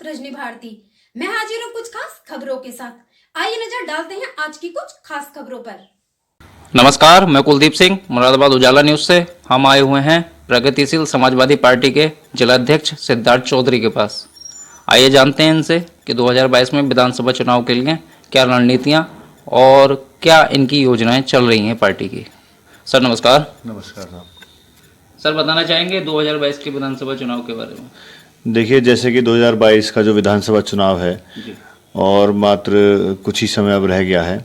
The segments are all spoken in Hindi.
रजनी भारती। मैं हाजिर हूँ कुछ खास खबरों के साथ। आइए नजर डालते हैं आज की कुछ खास खबरों पर। नमस्कार, मैं कुलदीप सिंह मुरादाबाद उजाला न्यूज से। हम आए हुए हैं प्रगतिशील समाजवादी पार्टी के जिलाध्यक्ष सिद्धार्थ चौधरी के पास। आइए जानते हैं इनसे कि 2022 में विधानसभा चुनाव के लिए क्या रणनीतियां और क्या इनकी योजनाएं चल रही हैं पार्टी की। सर नमस्कार। नमस्कार साहब। सर बताना चाहेंगे 2022 के विधानसभा चुनाव के बारे में। देखिए, जैसे कि 2022 का जो विधानसभा चुनाव है और मात्र कुछ ही समय अब रह गया है,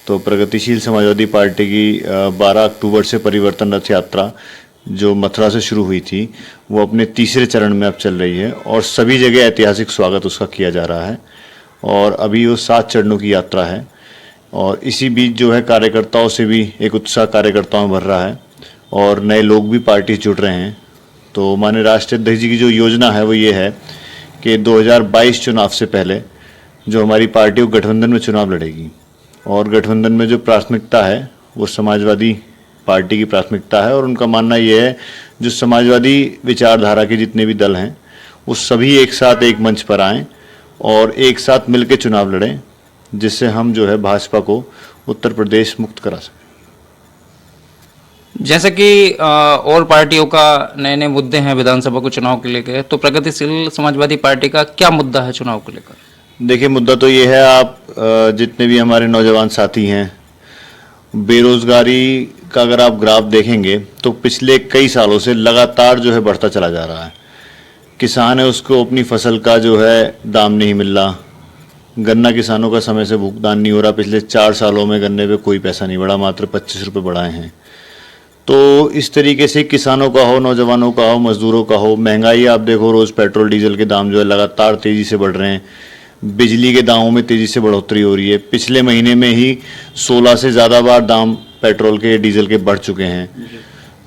तो प्रगतिशील समाजवादी पार्टी की 12 अक्टूबर से परिवर्तन रथ यात्रा जो मथुरा से शुरू हुई थी वो अपने तीसरे चरण में अब चल रही है और सभी जगह ऐतिहासिक स्वागत उसका किया जा रहा है। और अभी वो 7 चरणों की यात्रा है और इसी बीच जो है कार्यकर्ताओं से भी एक उत्साह कार्यकर्ताओं में भर रहा है और नए लोग भी पार्टी से जुड़ रहे हैं। तो माननीय राष्ट्रीय अध्यक्ष जी की जो योजना है वो ये है कि 2022 चुनाव से पहले जो हमारी पार्टी वो गठबंधन में चुनाव लड़ेगी और गठबंधन में जो प्राथमिकता है वो समाजवादी पार्टी की प्राथमिकता है और उनका मानना ये है जो समाजवादी विचारधारा के जितने भी दल हैं वो सभी एक साथ एक मंच पर आएँ और एक साथ मिलकर चुनाव लड़ें, जिससे हम जो है भाजपा को उत्तर प्रदेश मुक्त करा सकें। जैसे कि और पार्टियों का नए नए मुद्दे हैं विधानसभा को चुनाव के लेकर, तो प्रगतिशील समाजवादी पार्टी का क्या मुद्दा है चुनाव को लेकर? देखिए, मुद्दा तो ये है, आप जितने भी हमारे नौजवान साथी हैं, बेरोजगारी का अगर आप ग्राफ देखेंगे तो पिछले कई सालों से लगातार जो है बढ़ता चला जा रहा है। किसान है उसको अपनी फसल का जो है दाम नहीं मिल रहा, गन्ना किसानों का समय से भुगतान नहीं हो रहा। पिछले 4 सालों में गन्ने पे कोई पैसा नहीं बढ़ा, मात्र 25 रुपये बढ़ाए हैं। तो इस तरीके से किसानों का हो, नौजवानों का हो, मजदूरों का हो, महंगाई आप देखो, रोज़ पेट्रोल डीजल के दाम जो है लगातार तेज़ी से बढ़ रहे हैं। बिजली के दामों में तेज़ी से बढ़ोतरी हो रही है। पिछले महीने में ही 16 से ज़्यादा बार दाम पेट्रोल के डीजल के बढ़ चुके हैं।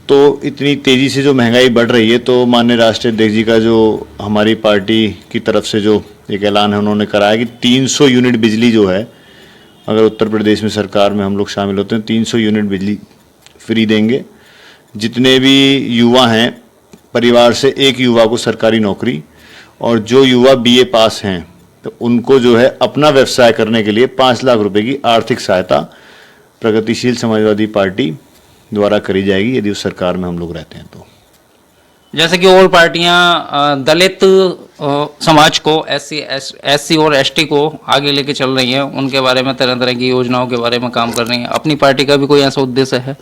तो इतनी तेज़ी से जो महंगाई बढ़ रही है, तो माननीय राष्ट्रीय अध्यक्ष जी का जो हमारी पार्टी की तरफ से जो एक ऐलान है उन्होंने कराया कि 300 यूनिट बिजली जो है, अगर उत्तर प्रदेश में सरकार में हम लोग शामिल होते हैं, 300 यूनिट बिजली फ्री देंगे। जितने भी युवा हैं, परिवार से एक युवा को सरकारी नौकरी, और जो युवा BA पास हैं तो उनको जो है अपना व्यवसाय करने के लिए 5 लाख रुपए की आर्थिक सहायता प्रगतिशील समाजवादी पार्टी द्वारा करी जाएगी यदि उस सरकार में हम लोग रहते हैं तो। जैसे कि और पार्टियां दलित समाज को, SC और ST को आगे लेके चल रही हैं, उनके बारे में तरह तरह की योजनाओं के बारे में काम कर रही हैं। अपनी पार्टी का भी कोई ऐसा उद्देश्य है?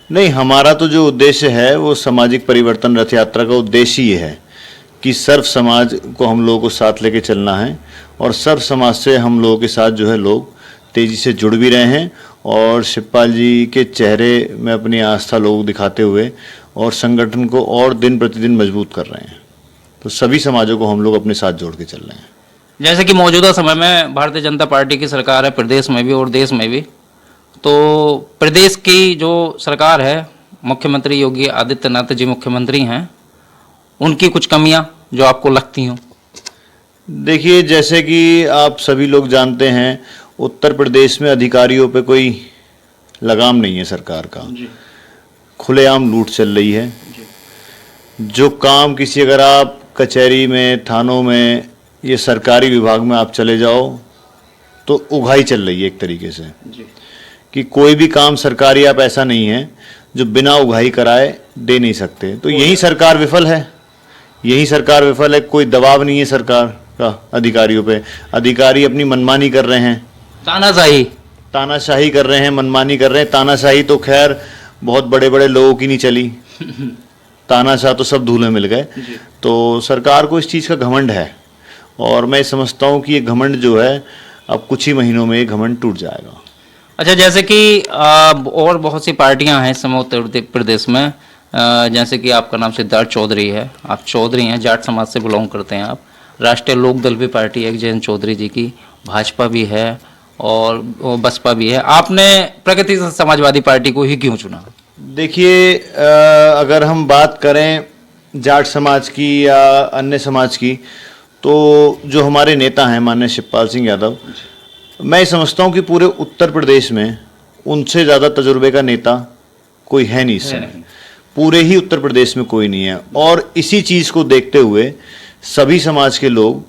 नहीं, हमारा तो जो उद्देश्य है वो सामाजिक परिवर्तन रथ यात्रा का उद्देश्य ये है कि सर्व समाज को हम लोगों को साथ लेके चलना है और सर्व समाज से हम लोगों के साथ जो है लोग तेज़ी से जुड़ भी रहे हैं और शिवपाल जी के चेहरे में अपनी आस्था लोग दिखाते हुए और संगठन को और दिन प्रतिदिन मजबूत कर रहे हैं। तो सभी समाजों को हम लोग अपने साथ जोड़ के चल रहे हैं। जैसे कि मौजूदा समय में भारतीय जनता पार्टी की सरकार है प्रदेश में भी और देश में भी, तो प्रदेश की जो सरकार है, मुख्यमंत्री योगी आदित्यनाथ जी मुख्यमंत्री हैं, उनकी कुछ कमियां जो आपको लगती हों? देखिए, जैसे कि आप सभी लोग जानते हैं, उत्तर प्रदेश में अधिकारियों पे कोई लगाम नहीं है सरकार का। खुलेआम लूट चल रही है। जो काम किसी, अगर आप कचहरी में, थानों में, ये सरकारी विभाग में आप चले जाओ तो उगाही चल रही है एक तरीके से कि कोई भी काम सरकारी आप ऐसा नहीं है जो बिना उगाही कराए दे नहीं सकते। तो यही सरकार विफल है, यही सरकार विफल है। कोई दबाव नहीं है सरकार का अधिकारियों पे। अधिकारी अपनी मनमानी कर रहे हैं, तानाशाही कर रहे हैं, मनमानी कर रहे हैं। तानाशाही तो खैर बहुत बड़े बड़े लोगों की नहीं चली, तानाशाह तो सब धूले मिल गए। तो सरकार को इस चीज़ का घमंड है और मैं समझता हूँ कि ये घमंड जो है अब कुछ ही महीनों में ये घमंड टूट जाएगा। अच्छा, जैसे कि और बहुत सी पार्टियां हैं इस समय उत्तर प्रदेश में, जैसे कि आपका नाम सिद्धार्थ चौधरी है, आप चौधरी हैं, जाट समाज से बिलोंग करते हैं आप। राष्ट्रीय लोकदल भी पार्टी है जयंत चौधरी जी की, भाजपा भी है और बसपा भी है। आपने प्रगतिशील समाजवादी पार्टी को ही क्यों चुना? देखिए, अगर हम बात करें जाट समाज की या अन्य समाज की, तो जो हमारे नेता हैं माननीय शिवपाल सिंह यादव, मैं समझता हूं कि पूरे उत्तर प्रदेश में उनसे ज़्यादा तजुर्बे का नेता कोई है नहीं इस समय। पूरे ही उत्तर प्रदेश में कोई नहीं है और इसी चीज़ को देखते हुए सभी समाज के लोग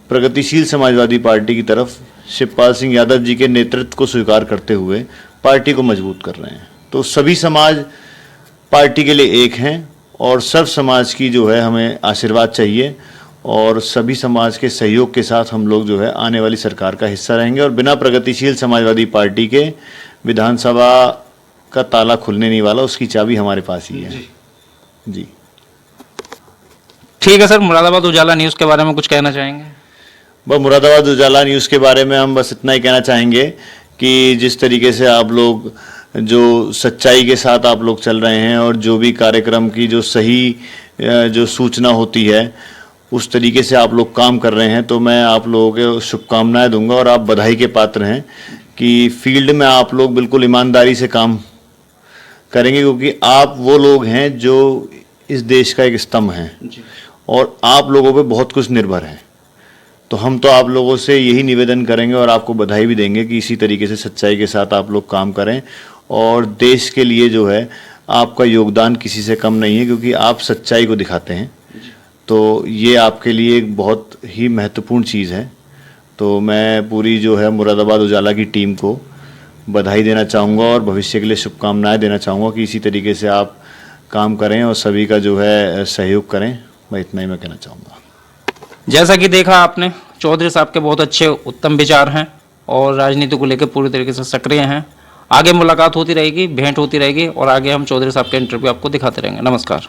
प्रगतिशील समाजवादी पार्टी की तरफ शिवपाल सिंह यादव जी के नेतृत्व को स्वीकार करते हुए पार्टी को मजबूत कर रहे हैं। तो सभी समाज पार्टी के लिए एक हैं और सर्व समाज की जो है हमें आशीर्वाद चाहिए और सभी समाज के सहयोग के साथ हम लोग जो है आने वाली सरकार का हिस्सा रहेंगे और बिना प्रगतिशील समाजवादी पार्टी के विधानसभा का ताला खुलने नहीं वाला, उसकी चाबी हमारे पास ही है। जी ठीक है सर, मुरादाबाद उजाला न्यूज़ के बारे में कुछ कहना चाहेंगे? बस मुरादाबाद उजाला न्यूज़ के बारे में हम बस इतना ही कहना चाहेंगे कि जिस तरीके से आप लोग जो सच्चाई के साथ आप लोग चल रहे हैं और जो भी कार्यक्रम की जो सही जो सूचना होती है उस तरीके से आप लोग काम कर रहे हैं, तो मैं आप लोगों को शुभकामनाएं दूंगा और आप बधाई के पात्र हैं कि फील्ड में आप लोग बिल्कुल ईमानदारी से काम करेंगे, क्योंकि आप वो लोग हैं जो इस देश का एक स्तंभ हैं और आप लोगों पे बहुत कुछ निर्भर है। तो हम तो आप लोगों से यही निवेदन करेंगे और आपको बधाई भी देंगे कि इसी तरीके से सच्चाई के साथ आप लोग काम करें और देश के लिए जो है आपका योगदान किसी से कम नहीं है, क्योंकि आप सच्चाई को दिखाते हैं। तो ये आपके लिए एक बहुत ही महत्वपूर्ण चीज़ है। तो मैं पूरी जो है मुरादाबाद उजाला की टीम को बधाई देना चाहूँगा और भविष्य के लिए शुभकामनाएं देना चाहूँगा कि इसी तरीके से आप काम करें और सभी का जो है सहयोग करें। मैं इतना ही मैं कहना चाहूँगा। जैसा कि देखा आपने, चौधरी साहब के बहुत अच्छे उत्तम विचार हैं और राजनीति को लेकर पूरी तरीके से सक्रिय हैं। आगे मुलाकात होती रहेगी, भेंट होती रहेगी और आगे हम चौधरी साहब के इंटरव्यू आपको दिखाते रहेंगे। नमस्कार।